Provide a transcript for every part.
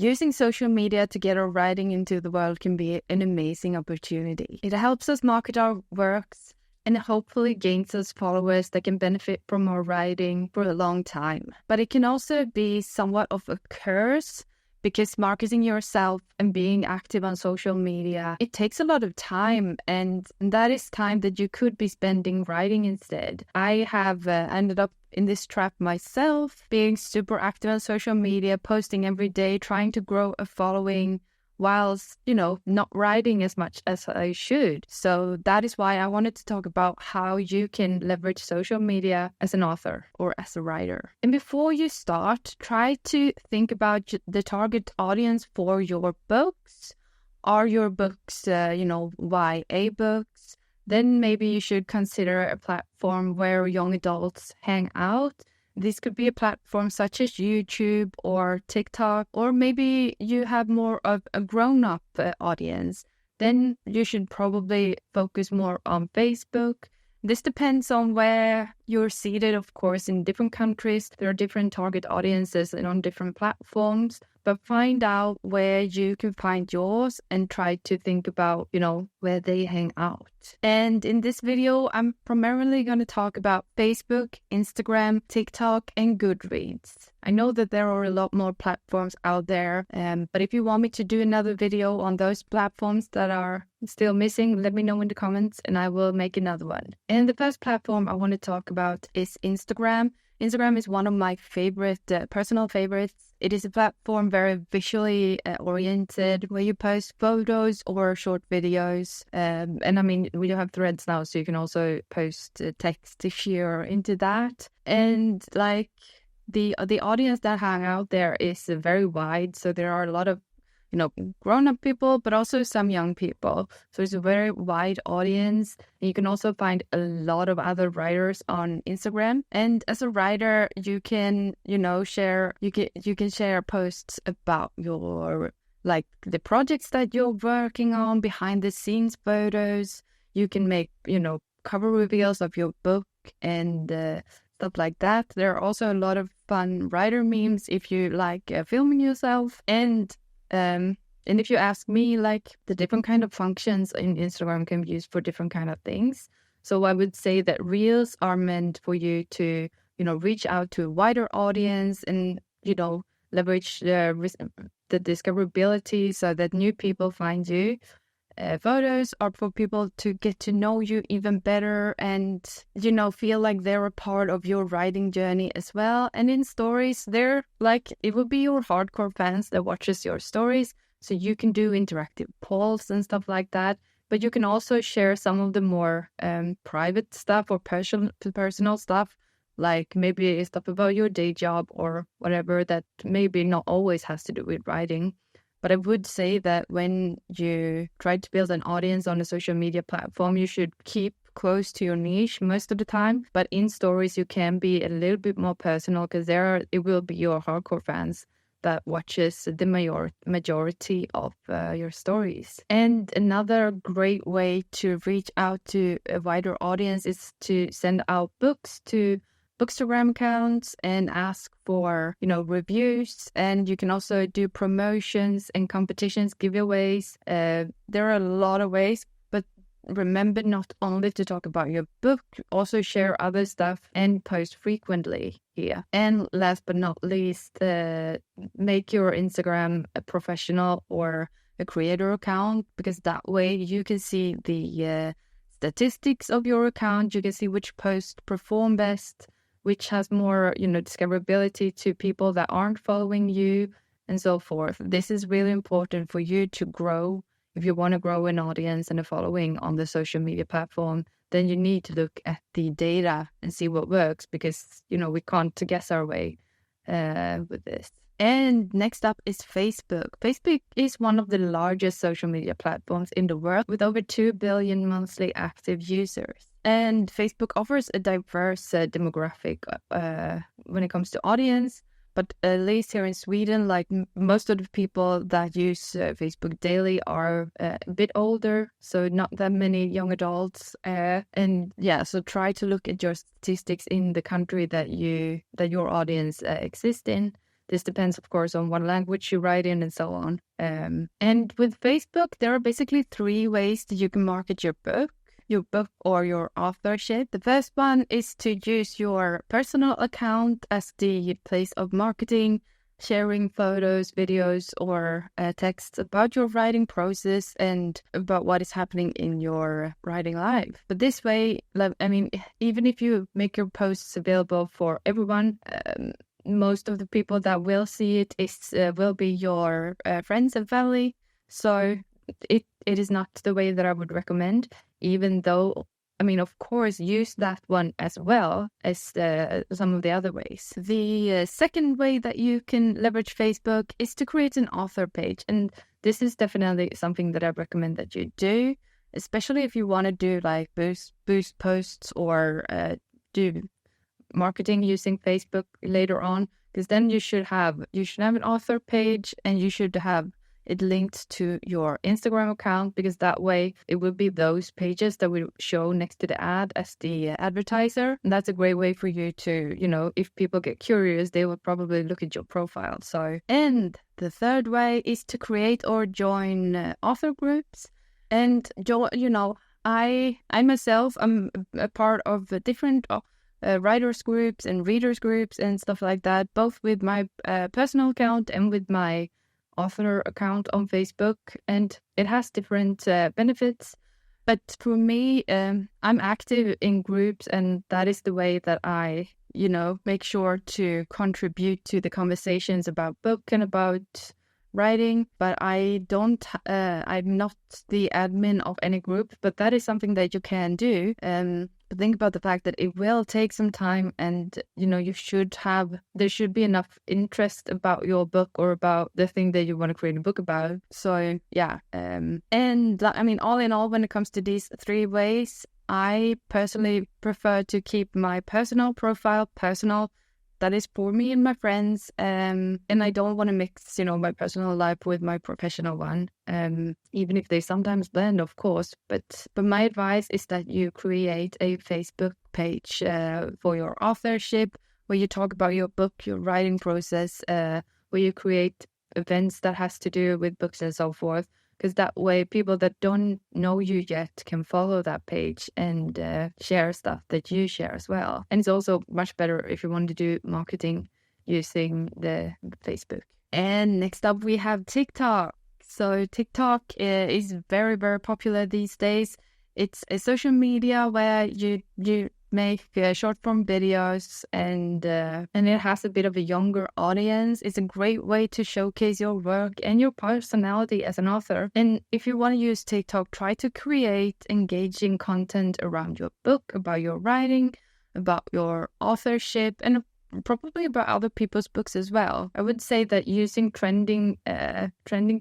Using social media to get our writing into the world can be an amazing opportunity. It helps us market our works and hopefully gains us followers that can benefit from our writing for a long time. But it can also be somewhat of a curse because marketing yourself and being active on social media, it takes a lot of time, and that is time that you could be spending writing instead. I have ended up in this trap myself, being super active on social media, posting every day, trying to grow a following, whilst, not writing as much as I should. So that is why I wanted to talk about how you can leverage social media as an author or as a writer. And before you start, try to think about the target audience for your books. Are your books, YA books? Then maybe you should consider a platform where young adults hang out. This could be a platform such as YouTube or TikTok, or maybe you have more of a grown-up audience. Then you should probably focus more on Facebook. This depends on where you're seated, of course. In different countries, there are different target audiences and on different platforms. But find out where you can find yours and try to think about, where they hang out. And in this video, I'm primarily going to talk about Facebook, Instagram, TikTok, and Goodreads. I know that there are a lot more platforms out there, but if you want me to do another video on those platforms that are still missing, let me know in the comments and I will make another one. And the first platform I want to talk about is Instagram. Instagram is one of my favorite, personal favorites. It is a platform very visually oriented, where you post photos or short videos. And I mean, we do have threads now, so you can also post text if you're into that. And like the audience that hang out there is very wide. So there are a lot of grown-up people, but also some young people. So it's a very wide audience. And you can also find a lot of other writers on Instagram. And as a writer, you can, share, you can share posts about your, like, the projects that you're working on, behind the scenes photos. You can make, cover reveals of your book and stuff like that. There are also a lot of fun writer memes if you like filming yourself. And if you ask me, like, the different kind of functions in Instagram can be used for different kind of things. So I would say that Reels are meant for you to, reach out to a wider audience and, leverage the discoverability so that new people find you. Photos are for people to get to know you even better and, feel like they're a part of your writing journey as well. And in stories, it will be your hardcore fans that watches your stories. So you can do interactive polls and stuff like that. But you can also share some of the more private stuff or personal stuff, like maybe stuff about your day job or whatever that maybe not always has to do with writing. But I would say that when you try to build an audience on a social media platform, you should keep close to your niche most of the time. But in stories, you can be a little bit more personal because it will be your hardcore fans that watches the majority of your stories. And another great way to reach out to a wider audience is to send out books to Bookstagram accounts and ask for, reviews. And you can also do promotions and competitions, giveaways. There are a lot of ways, but remember not only to talk about your book, also share other stuff and post frequently here. And last but not least, make your Instagram a professional or a creator account, because that way you can see the statistics of your account. You can see which posts perform best, which has more, discoverability to people that aren't following you, and so forth. This is really important for you to grow. If you want to grow an audience and a following on the social media platform, then you need to look at the data and see what works, because, we can't guess our way with this. And next up is Facebook. Facebook is one of the largest social media platforms in the world with over 2 billion monthly active users. And Facebook offers a diverse demographic when it comes to audience. But at least here in Sweden, like most of the people that use Facebook daily are a bit older, so not that many young adults. So try to look at your statistics in the country that your audience exists in. This depends, of course, on what language you write in and so on. And with Facebook, there are basically 3 ways that you can market your book or your authorship. The first one is to use your personal account as the place of marketing, sharing photos, videos, or texts about your writing process and about what is happening in your writing life. But this way, even if you make your posts available for everyone, most of the people that will see it will be your friends and family. So it is not the way that I would recommend, even though, of course, use that one as well as some of the other ways. The second way that you can leverage Facebook is to create an author page. And this is definitely something that I recommend that you do, especially if you want to do like boost posts or do marketing using Facebook later on, because then you should have an author page, and you should have it linked to your Instagram account, because that way it will be those pages that will show next to the ad as the advertiser. And that's a great way for you to, if people get curious, they will probably look at your profile. And the third way is to create or join author groups. And I myself am a part of different writers groups and readers groups and stuff like that, both with my personal account and with my author account on Facebook, and it has different benefits. But for me, I'm active in groups, and that is the way that I, make sure to contribute to the conversations about book and about writing. But I'm not the admin of any group, but that is something that you can do. But think about the fact that it will take some time, and there should be enough interest about your book or about the thing that you want to create a book about. So yeah, and all in all, when it comes to these 3 ways, I personally prefer to keep my personal profile personal. That is for me and my friends, and I don't want to mix, my personal life with my professional one, even if they sometimes blend, of course. But my advice is that you create a Facebook page for your authorship, where you talk about your book, your writing process, where you create events that has to do with books and so forth. Because that way, people that don't know you yet can follow that page and share stuff that you share as well. And it's also much better if you want to do marketing using the Facebook. And next up, we have TikTok. So TikTok is very, very popular these days. It's a social media where you make short form videos, and it has a bit of a younger audience. It's a great way to showcase your work and your personality as an author. And if you want to use TikTok, try to create engaging content around your book, about your writing, about your authorship, and probably about other people's books as well. I would say that using trending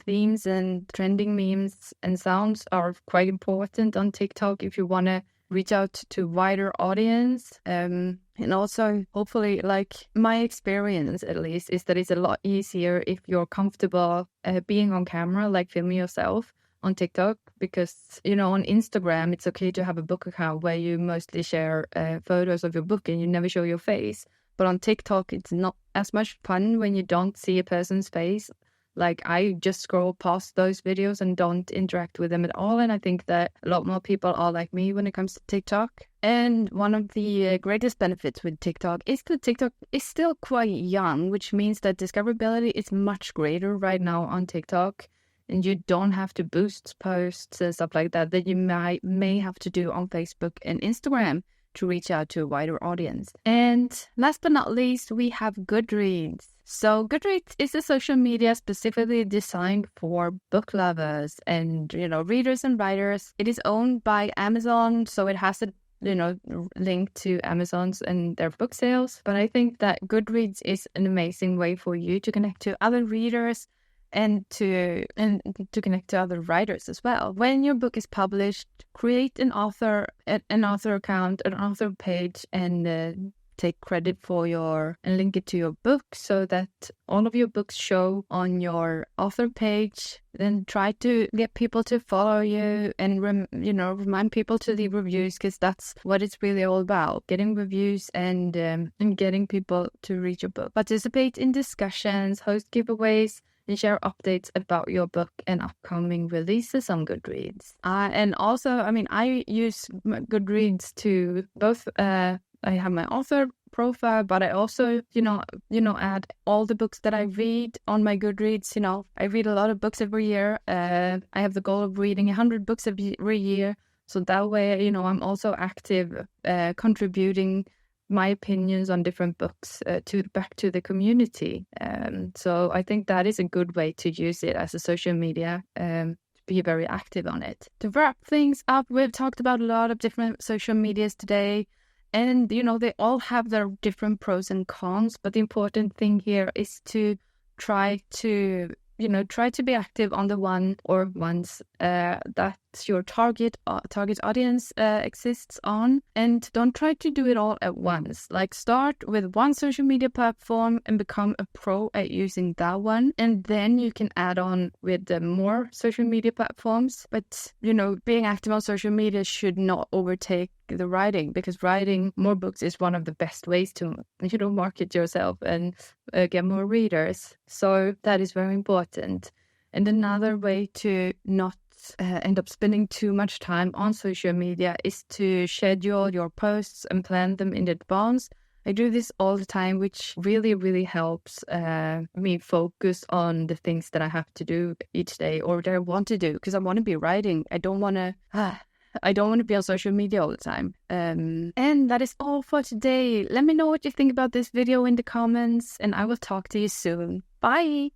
themes and trending memes and sounds are quite important on TikTok if you want to reach out to wider audience. And also, hopefully, like my experience at least, is that it's a lot easier if you're comfortable being on camera, like filming yourself on TikTok, because, on Instagram, it's okay to have a book account where you mostly share photos of your book and you never show your face. But on TikTok, it's not as much fun when you don't see a person's face. Like, I just scroll past those videos and don't interact with them at all. And I think that a lot more people are like me when it comes to TikTok. And one of the greatest benefits with TikTok is that TikTok is still quite young, which means that discoverability is much greater right now on TikTok. And you don't have to boost posts and stuff like that you may have to do on Facebook and Instagram to reach out to a wider audience. And last but not least, we have Goodreads. So Goodreads is a social media specifically designed for book lovers and, readers and writers. It is owned by Amazon, so it has a link to Amazon's and their book sales. But I think that Goodreads is an amazing way for you to connect to other readers and to connect to other writers as well. When your book is published, create an author account, an author page, and take credit for and link it to your book so that all of your books show on your author page. Then try to get people to follow you and remind people to leave reviews, because that's what it's really all about: getting reviews and getting people to read your book. Participate in discussions, host giveaways, and share updates about your book and upcoming releases on Goodreads. And also, I use Goodreads to both. I have my author profile, but I also, add all the books that I read on my Goodreads. I read a lot of books every year. I have the goal of reading 100 books every year. So that way, I'm also active, contributing my opinions on different books back to the community. So I think that is a good way to use it as a social media, to be very active on it. To wrap things up, we've talked about a lot of different social medias today. And, they all have their different pros and cons. But the important thing here is to try to be active on the one or ones that your target audience exists on. And don't try to do it all at once. Like, start with one social media platform and become a pro at using that one. And then you can add on with the more social media platforms. But, being active on social media should not overtake the writing, because writing more books is one of the best ways to, market yourself and get more readers. So that is very important. And another way to not end up spending too much time on social media is to schedule your posts and plan them in advance. I do this all the time, which really, really helps me focus on the things that I have to do each day, or that I want to do, because I want to be writing. I don't want to be on social media all the time. And that is all for today. Let me know what you think about this video in the comments, and I will talk to you soon. Bye!